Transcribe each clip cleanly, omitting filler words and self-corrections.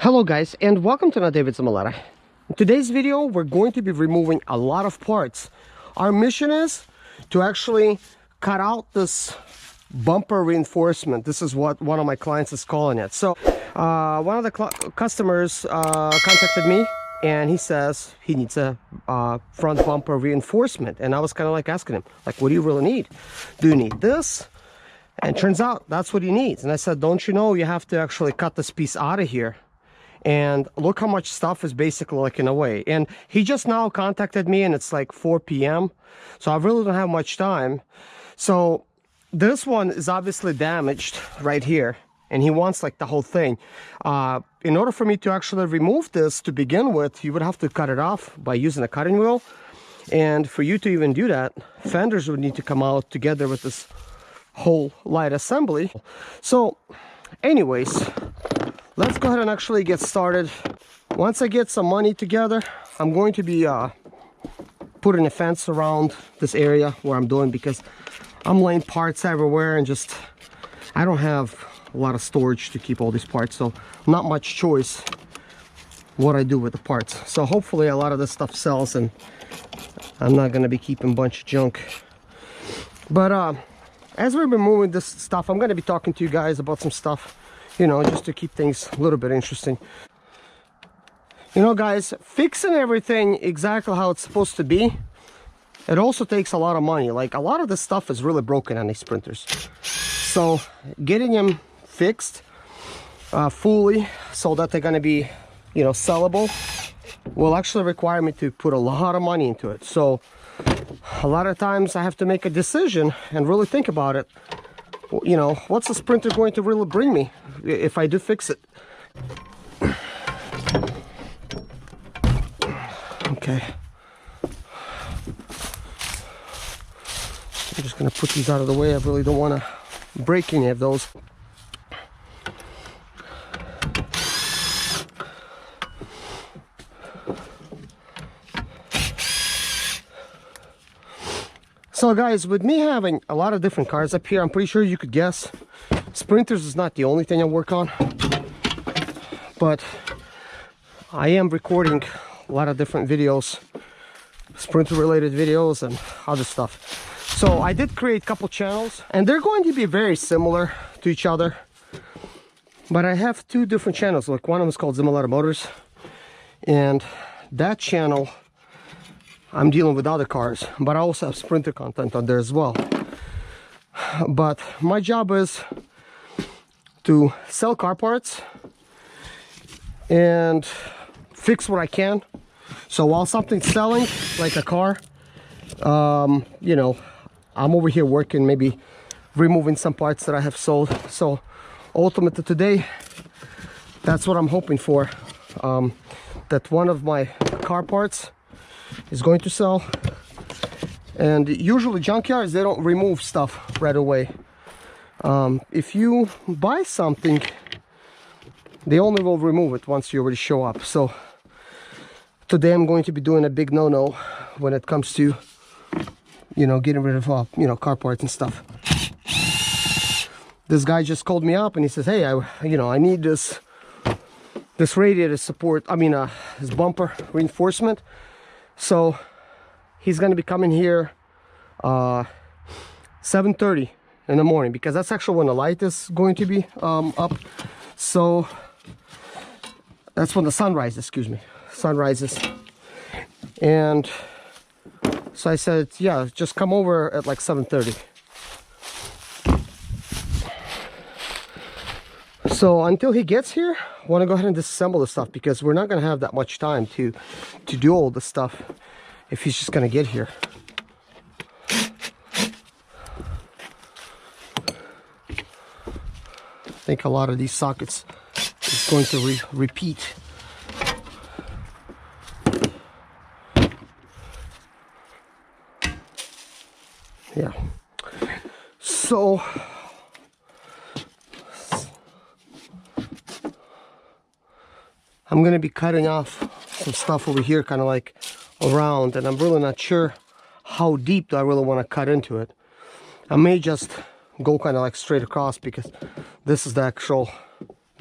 Hello guys, and welcome to another Zimaleta. In today's video we're going to be removing a lot of parts. Our mission is to actually cut out this bumper reinforcement. This is what one of my clients is calling it. So one of the customers contacted me and he says he needs a front bumper reinforcement, and I was kind of like asking him, like, what do you really need? Do you need this? And turns out that's what he needs. And I said, don't you know you have to actually cut this piece out of here? And look how much stuff is basically like in a way. And he just now contacted me and it's like 4 p.m. So I really don't have much time. So this one is obviously damaged right here, and he wants like the whole thing. In order for me to actually remove this to begin with, you would have to cut it off by using a cutting wheel. And for you to even do that, fenders would need to come out together with this whole light assembly. So anyways, let's go ahead and actually get started. Once I get some money together, I'm going to be putting a fence around this area where I'm doing, because I'm laying parts everywhere and just I don't have a lot of storage to keep all these parts, so not much choice what I do with the parts. So hopefully a lot of this stuff sells and I'm not going to be keeping a bunch of junk. But as we've been moving this stuff, I'm going to be talking to you guys about some stuff, you know, just to keep things a little bit interesting. You know guys, fixing everything exactly how it's supposed to be, it also takes a lot of money. Like, a lot of this stuff is really broken on these sprinters, so getting them fixed fully so that they're going to be, you know, sellable will actually require me to put a lot of money into it. So a lot of times I have to make a decision and really think about it. You know, what's the sprinter going to really bring me if I do fix it? Okay. I'm just gonna put these out of the way. I really don't want to break any of those. So guys, with me having a lot of different cars up here, I'm pretty sure you could guess sprinters is not the only thing I work on, but I am recording a lot of different videos, sprinter related videos and other stuff. So I did create a couple channels, and they're going to be very similar to each other, but I have two different channels. Like, one of them is called Zimaleta Motors, and that channel I'm dealing with other cars, but I also have sprinter content on there as well. But my job is to sell car parts and fix what I can. So while something's selling, like a car, you know, I'm over here working, maybe removing some parts that I have sold. So ultimately today, that's what I'm hoping for, that one of my car parts is going to sell. And usually junkyards, they don't remove stuff right away. If you buy something, they only will remove it once you already show up. So today I'm going to be doing a big no-no when it comes to, you know, getting rid of you know, car parts and stuff. This guy just called me up and he says, hey, you know, I need this radiator support, I mean this bumper reinforcement. So he's going to be coming here 7:30 in the morning, because that's actually when the light is going to be up. So that's when the sun rises, excuse me, sun rises. And so I said, yeah, just come over at like 7:30. So until he gets here, I want to go ahead and disassemble the stuff, because we're not going to have that much time to do all the stuff if he's just going to get here. I think a lot of these sockets is going to repeat. Yeah. So I'm going to be cutting off some stuff over here, kind of like around, and I'm really not sure how deep do I really want to cut into it. I may just go kind of like straight across, because this is the actual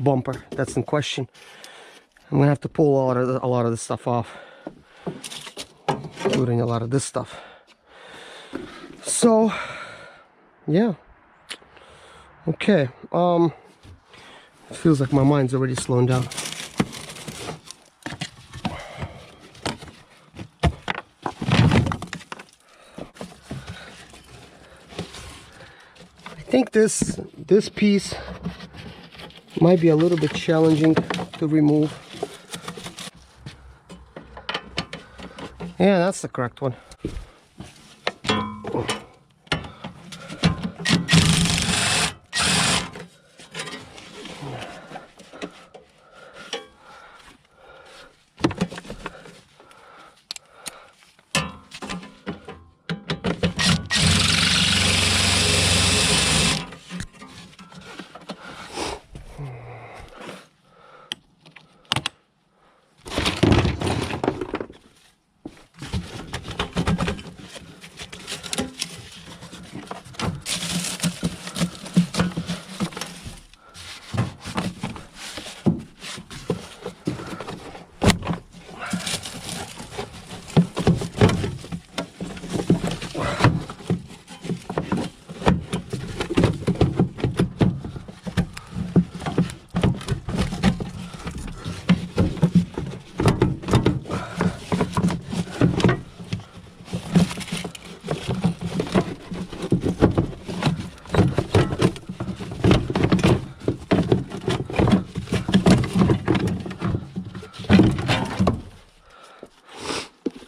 bumper that's in question. I'm gonna have to pull a lot of this stuff off, including a lot of this stuff. So yeah, okay. It feels like my mind's already slowing down. I think this piece might be a little bit challenging to remove. Yeah, that's the correct one.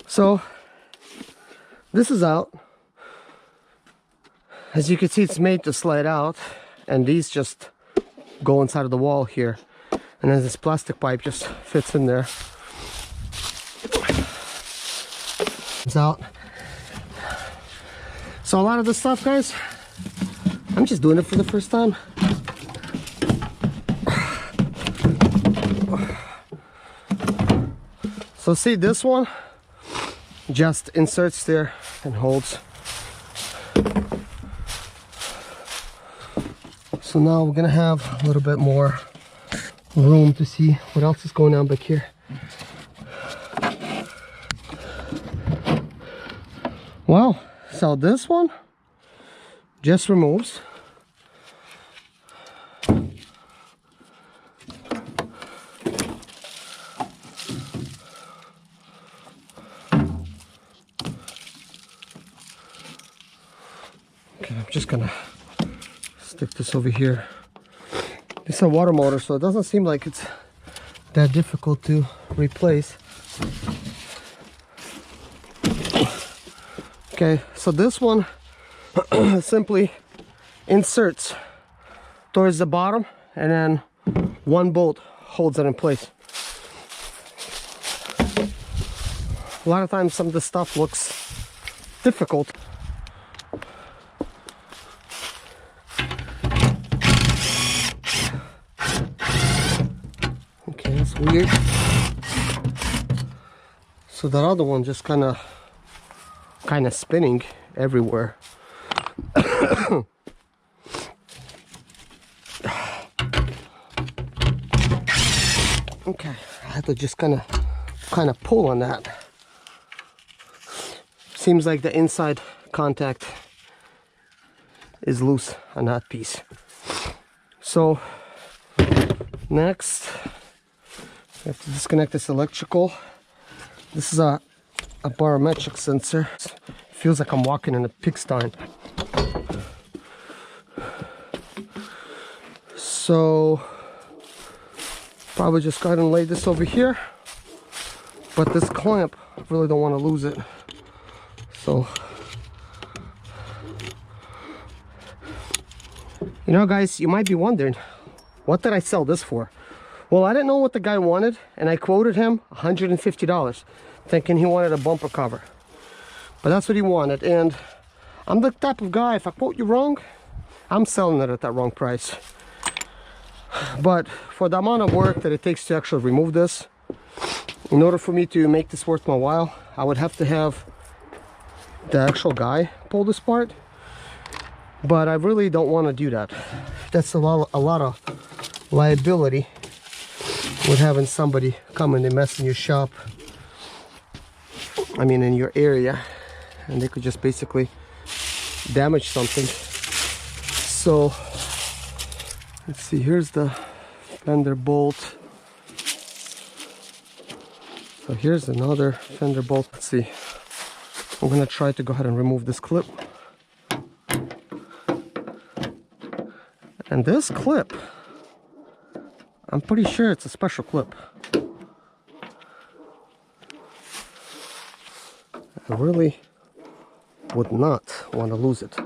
So this is out. As you can see, it's made to slide out, and these just go inside of the wall here, and then this plastic pipe just fits in there. It's out. So a lot of this stuff, guys, I'm just doing it for the first time. So see, this one just inserts there and holds. So now we're gonna have a little bit more room to see what else is going on back here. Wow, so this one just removes. I'm just gonna stick this over here. It's a water motor, so it doesn't seem like it's that difficult to replace. Okay, so this one simply inserts towards the bottom, and then one bolt holds it in place. A lot of times some of this stuff looks difficult. That's weird. So that other one just kind of spinning everywhere. Okay, I have to just kind of pull on that. Seems like the inside contact is loose on that piece. So next, we have to disconnect this electrical. This is a barometric sensor. It feels like I'm walking in a pigsty. So probably just go ahead and lay this over here. But this clamp, I really don't want to lose it. So, you know, guys, you might be wondering, what did I sell this for? Well, I didn't know what the guy wanted, and I quoted him $150, thinking he wanted a bumper cover. But that's what he wanted, and I'm the type of guy, if I quote you wrong, I'm selling it at that wrong price. But for the amount of work that it takes to actually remove this, in order for me to make this worth my while, I would have to have the actual guy pull this part. But I really don't want to do that. That's a lot of liability. with having somebody come and they mess in your shop, I mean in your area, and they could just basically damage something. So let's see, here's the fender bolt. So here's another fender bolt. Let's see, I'm gonna try to go ahead and remove this clip. And this clip, I'm pretty sure it's a special clip. I really would not want to lose it.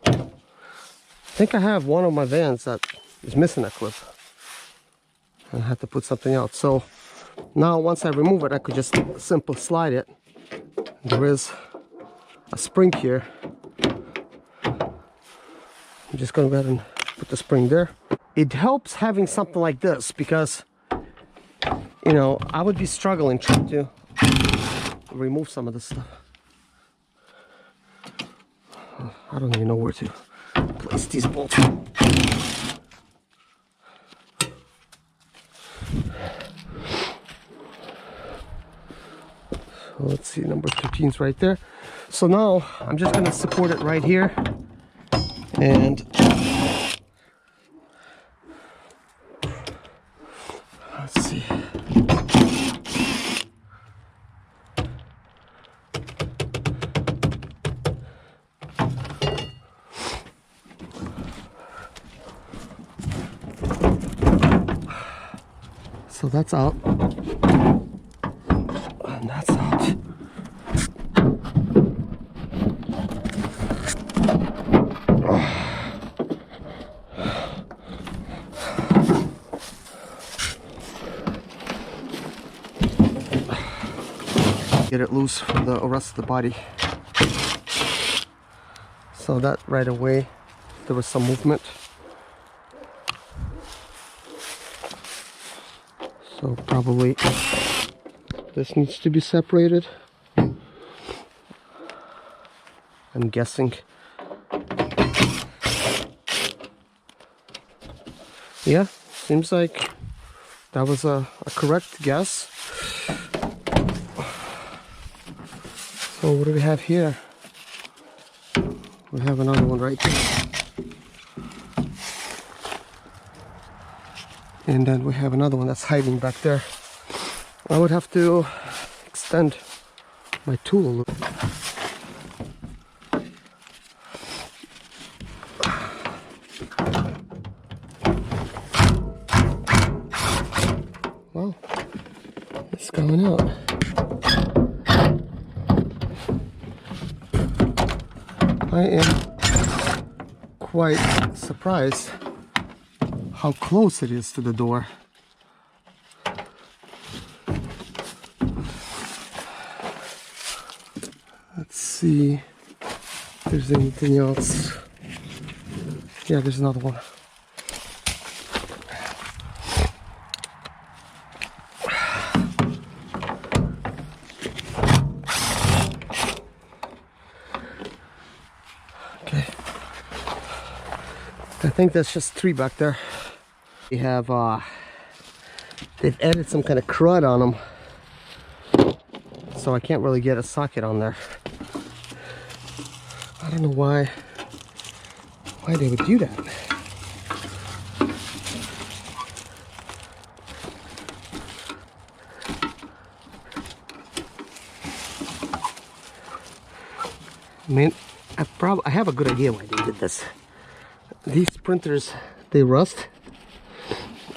I think I have one of my vans that is missing a clip. I had to put something else. So now once I remove it, I could just simply slide it. There is a spring here. I'm just gonna go ahead and put the spring there. It helps having something like this because, you know, I would be struggling trying to remove some of this stuff. I don't even know where to place these bolts. So let's see, number 13's right there. So now I'm just gonna support it right here. And let's see. So that's out. And that's out. Get it loose from the rest of the body. So that right away there was some movement. So probably this needs to be separated. I'm guessing. Yeah, seems like that was a correct guess. So what do we have here? We have another one right there. And then we have another one that's hiding back there. I would have to extend my tool a little. Well, it's going out. I am quite surprised how close it is to the door. Let's see if there's anything else. Yeah, there's another one. I think that's just 3 back there. We have, they've added some kind of crud on them, so I can't really get a socket on there. I don't know why they would do that. I mean, I have a good idea why they did this. These printers, they rust,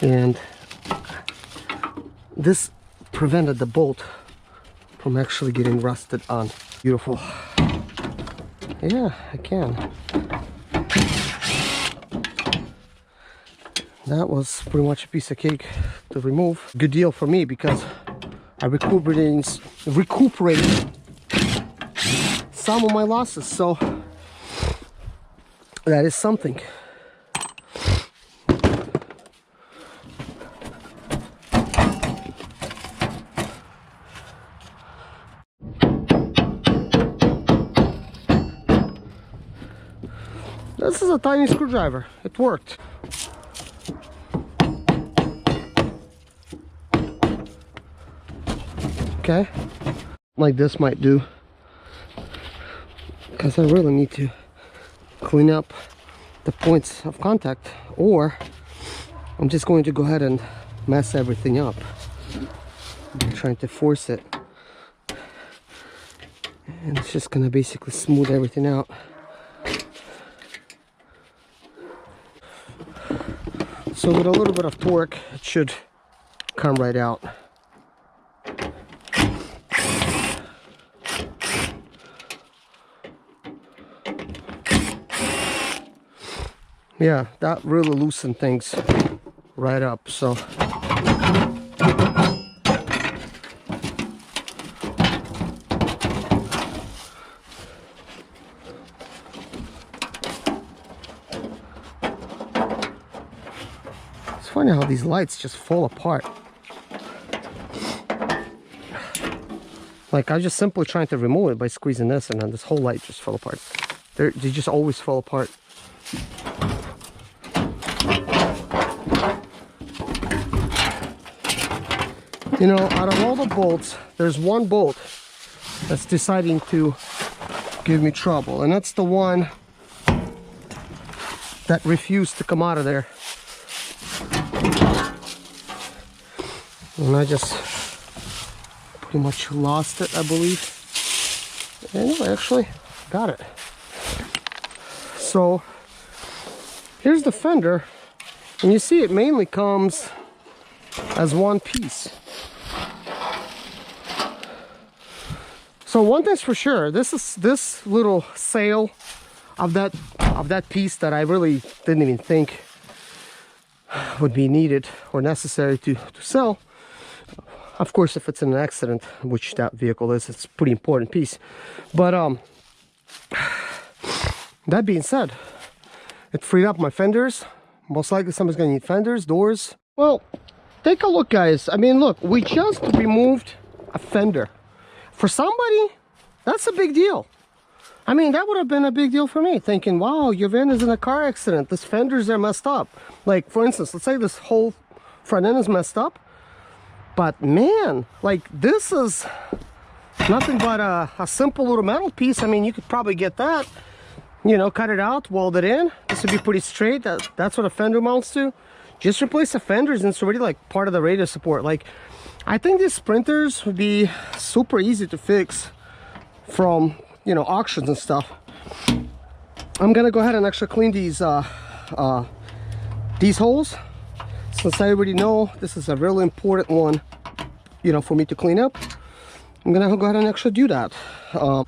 and this prevented the bolt from actually getting rusted on. Beautiful. Yeah, I can. That was pretty much a piece of cake to remove. Good deal for me because I recuperated some of my losses, so that is something. This is a tiny screwdriver. It worked. Okay, like this might do, because I really need to clean up the points of contact, or I'm just going to go ahead and mess everything up. I'm trying to force it, and it's just gonna basically smooth everything out. So with a little bit of torque, it should come right out. Yeah, that really loosened things right up. So it's funny how these lights just fall apart. Like, I just simply trying to remove it by squeezing this, and then this whole light just fell apart. They just always fall apart. You know, out of all the bolts, there's one bolt that's deciding to give me trouble, and that's the one that refused to come out of there. And I just pretty much lost it, I believe. And I actually got it. So here's the fender, and you see it mainly comes as one piece. So one thing's for sure, this little sail of that piece that I really didn't even think would be needed or necessary to sell. Of course, if it's in an accident, which that vehicle is, it's a pretty important piece. But that being said, it freed up my fenders. Most likely somebody's gonna need fenders, doors. Well, take a look, guys. I mean, look, we just removed a fender. For somebody, that's a big deal. I mean, that would have been a big deal for me, thinking, wow, your van is in a car accident, these fenders are messed up. Like, for instance, let's say this whole front end is messed up, but man, like, this is nothing but a simple little metal piece. I mean, you could probably get that, you know, cut it out, weld it in. This would be pretty straight. That's what a fender mounts to. Just replace the fenders, and it's already like part of the radio support. Like, I think these sprinters would be super easy to fix from, you know, auctions and stuff. I'm gonna go ahead and actually clean these holes, since I already know this is a really important one, you know, for me to clean up. I'm gonna go ahead and actually do that. I'm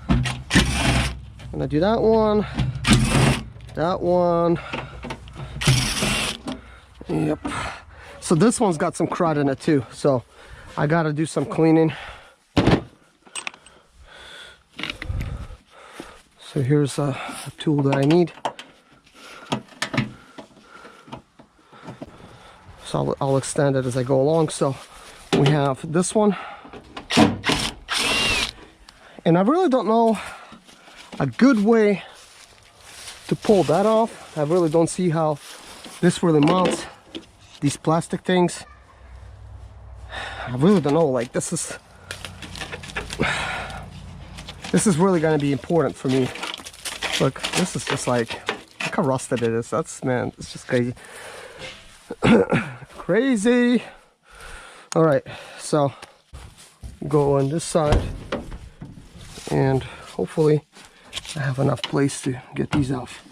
gonna do that one, that one. Yep. So this one's got some crud in it too, so I gotta do some cleaning. So here's a tool that I need. So I'll extend it as I go along. So we have this one, and I really don't know a good way to pull that off. I really don't see how this really mounts these plastic things. I really don't know, like, this is really going to be important for me. Look, this is just like, look how rusted it is. That's, man, it's just crazy. Crazy. All right, so go on this side, and hopefully I have enough place to get these off.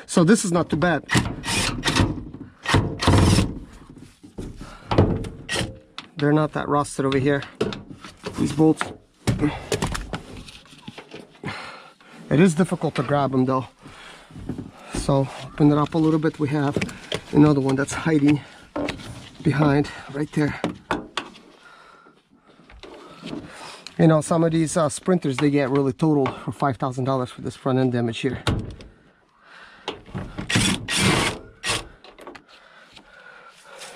So this is not too bad. They're not that rusted over here, these bolts. It is difficult to grab them though. So open it up a little bit. We have another one that's hiding behind right there. You know, some of these sprinters, they get really totaled for $5,000 for this front end damage here.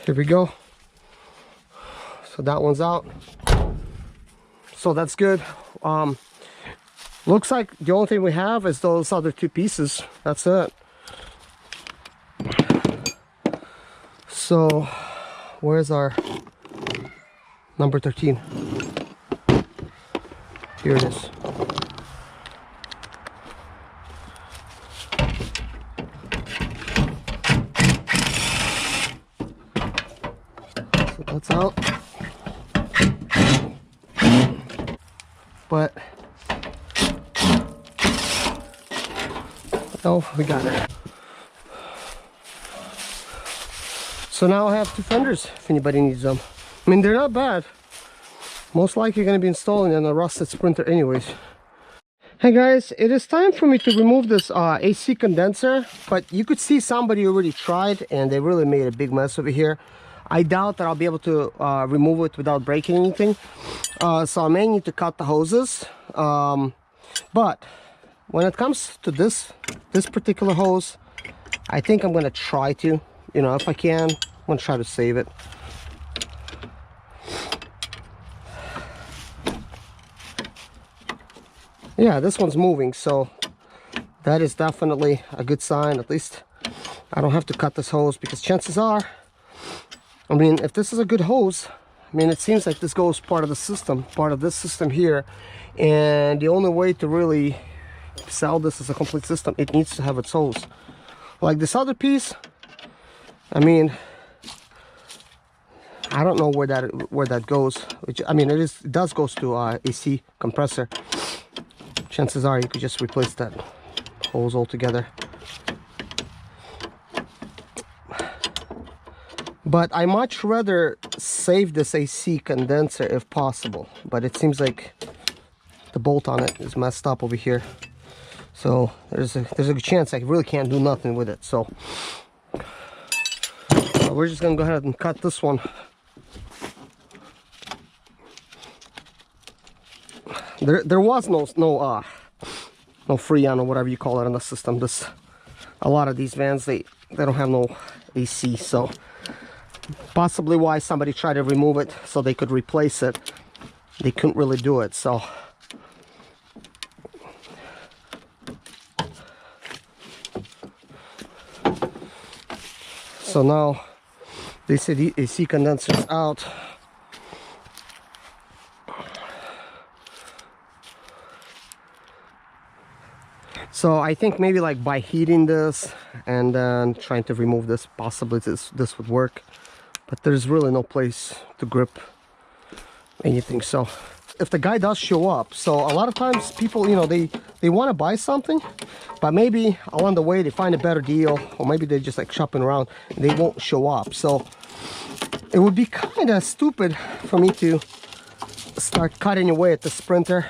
Here we go. So that one's out. So that's good. Looks like the only thing we have is those other two pieces. That's it. So where's our number 13? Here it is. So that's out. But oh, we got it. So now I have two fenders if anybody needs them. I mean, they're not bad. Most likely going to be installing on a rusted Sprinter anyways. Hey guys, it is time for me to remove this AC condenser, but you could see somebody already tried and they really made a big mess over here. I doubt that I'll be able to remove it without breaking anything. So I may need to cut the hoses. But when it comes to this particular hose, I think I'm going to try to, you know, if I can, I'm going to try to save it. Yeah, this one's moving, so that is definitely a good sign. At least I don't have to cut this hose, because chances are, I mean, if this is a good hose, I mean, it seems like this goes part of the system, part of this system here, and the only way to really sell this as a complete system, it needs to have its hose. Like this other piece, I mean, I don't know where that goes. Which, I mean, it does goes to AC compressor. Chances are you could just replace that hose altogether. But I much rather save this AC condenser if possible. But it seems like the bolt on it is messed up over here. So there's a good chance I really can't do nothing with it. So we're just gonna go ahead and cut this one. There was no Freon or whatever you call it in the system. A lot of these vans, they don't have no AC, so possibly why somebody tried to remove it so they could replace it. They couldn't really do it, so now they say the AC condenser is out. So I think maybe like by heating this and then trying to remove this, possibly this would work. But there's really no place to grip anything. So if the guy does show up, so a lot of times people, you know, they want to buy something, but maybe along the way they find a better deal, or maybe they're just like shopping around and they won't show up. So it would be kind of stupid for me to start cutting away at the Sprinter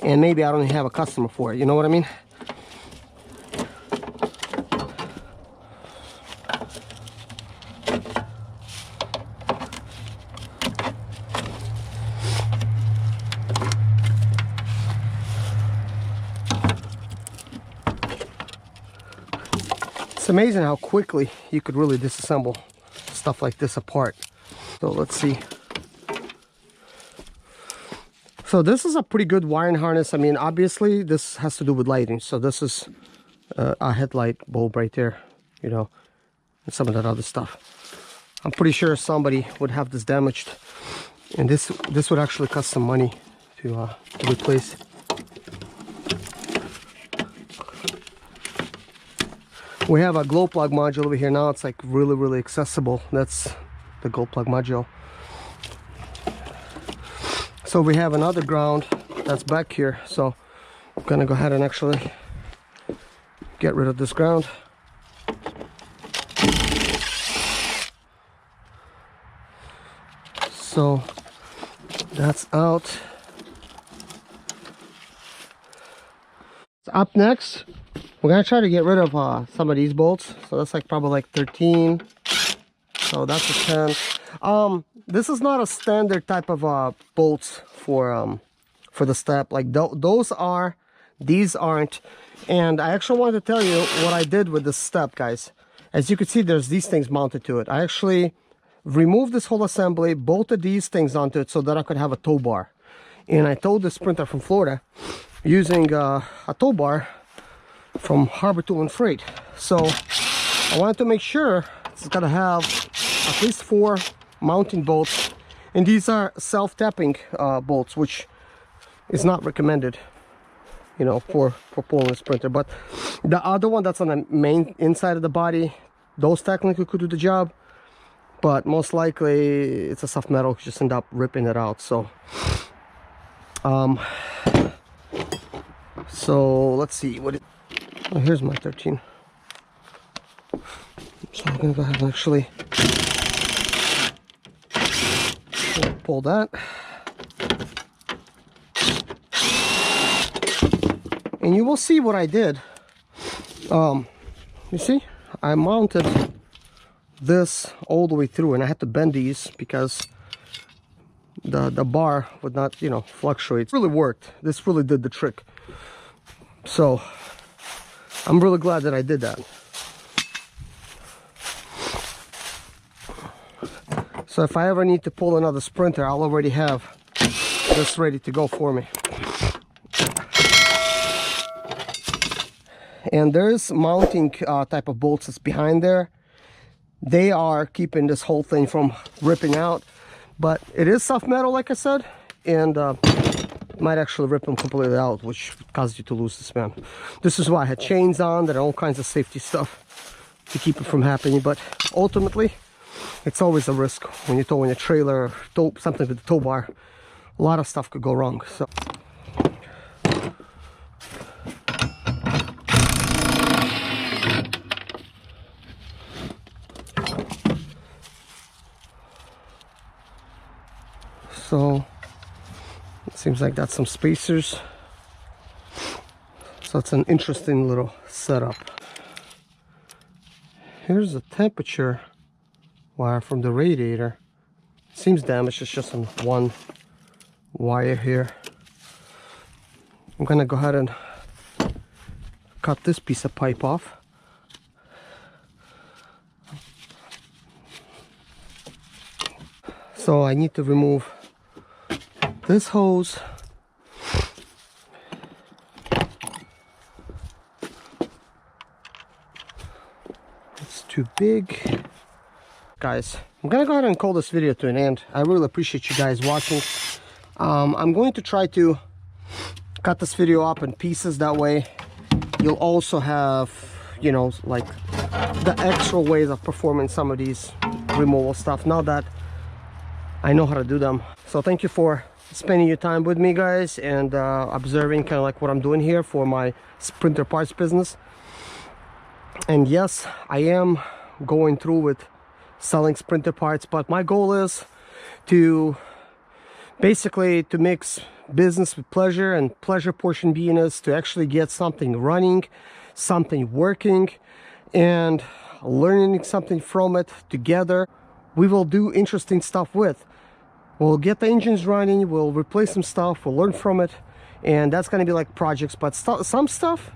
and maybe I don't even have a customer for it, you know what I mean? It's amazing how quickly you could really disassemble stuff like this apart. So let's see. So this is a pretty good wiring harness. I mean, obviously this has to do with lighting. So this is a headlight bulb right there, you know, and some of that other stuff. I'm pretty sure somebody would have this damaged, and this would actually cost some money to replace. We have a glow plug module over here now. It's like really accessible. That's the glow plug module. So we have another ground that's back here. So I'm gonna go ahead and actually get rid of this ground. So that's out. So up next, we're gonna try to get rid of some of these bolts. So that's like probably like 13. So that's a 10. This is not a standard type of bolts for the step. Like those are, these aren't. And I actually wanted to tell you what I did with this step, guys. As you can see, there's these things mounted to it. I actually removed this whole assembly, bolted these things onto it so that I could have a tow bar. And I towed the Sprinter from Florida using a tow bar from Harbor Tool and Freight. So I wanted to make sure it's gonna have at least 4 mounting bolts, and these are self-tapping bolts, which is not recommended, you know, for pulling a Sprinter. But the other one that's on the main inside of the body, those technically could do the job, but most likely it's a soft metal, just end up ripping it out. So so let's see what it, oh, here's my 13. So I'm gonna go ahead and actually pull that, and you will see what I did. You see, I mounted this all the way through, and I had to bend these because the bar would not, you know, fluctuate. It really worked. This really did the trick. So I'm really glad that I did that. So if I ever need to pull another Sprinter, I'll already have this ready to go for me. And there's mounting type of bolts that's behind there. They are keeping this whole thing from ripping out, but it is soft metal, like I said, and might actually rip them completely out, which caused you to lose the span. This is why I had chains on. There are all kinds of safety stuff to keep it from happening, but ultimately it's always a risk when you're towing a trailer or tow something with the tow bar. A lot of stuff could go wrong. So it seems like that's some spacers. So it's an interesting little setup. Here's the temperature wire from the radiator. It seems damaged. It's just on one wire here. I'm gonna go ahead and cut this piece of pipe off. So I need to remove this hose. It's too big. Guys, I'm gonna go ahead and call this video to an end. I really appreciate you guys watching. I'm going to try to cut this video up in pieces, that way you'll also have, you know, like the extra ways of performing some of these removal stuff, now that I know how to do them. So thank you for spending your time with me, guys, and observing kind of like what I'm doing here for my Sprinter parts business. And yes, I am going through with selling Sprinter parts, but my goal is to basically to mix business with pleasure, and pleasure portion being is to actually get something running, something working, and learning something from it together. We will do interesting stuff with. We'll get the engines running, we'll replace some stuff, we'll learn from it, and that's going to be like projects. But some stuff,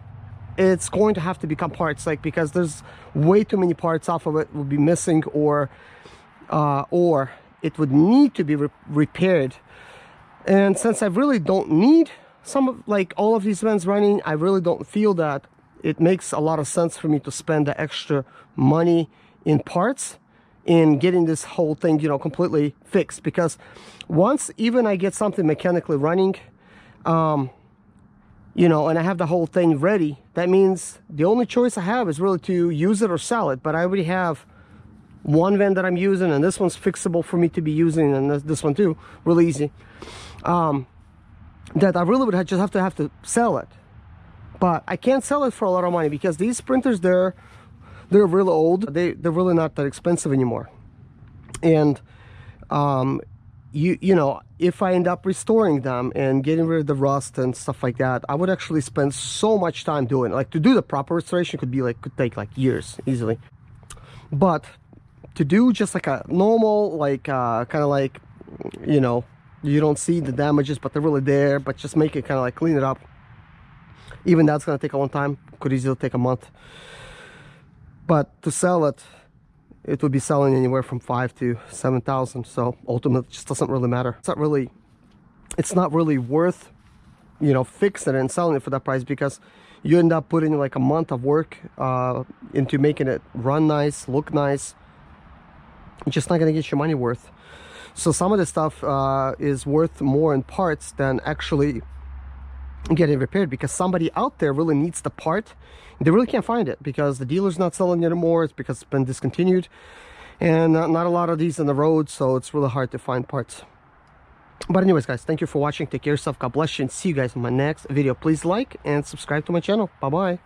it's going to have to become parts, like, because there's way too many parts off of it will be missing, or it would need to be repaired. And since I really don't need some of, like, all of these vents running, I really don't feel that it makes a lot of sense for me to spend the extra money in parts in getting this whole thing, you know, completely fixed. Because once even I get something mechanically running, you know, and I have the whole thing ready, that means the only choice I have is really to use it or sell it. But I already have one vent that I'm using, and this one's fixable for me to be using, and this one too, really easy. That I really would just have to sell it. But I can't sell it for a lot of money, because these Sprinters, they're really old. They're really not that expensive anymore. And you know, if I end up restoring them and getting rid of the rust and stuff like that, I would actually spend so much time doing it. Like, to do the proper restoration could take like years easily. But to do just like a normal, like kind of like, you know, you don't see the damages but they're really there, but just make it kind of like clean it up, even that's going to take a long time. Could easily take a month. But to sell it, it would be selling anywhere from 5,000 to 7,000. So ultimately, it just doesn't really matter. It's not really worth, you know, fixing it and selling it for that price, because you end up putting like a month of work into making it run nice, look nice, you're just not gonna get your money worth. So some of the stuff is worth more in parts than actually getting repaired, because somebody out there really needs the part. They really can't find it because the dealer's not selling it anymore. It's because it's been discontinued, and not a lot of these on the road, so it's really hard to find parts. But anyways, guys, thank you for watching. Take care of yourself. God bless you, and see you guys in my next video. Please like and subscribe to my channel. Bye bye.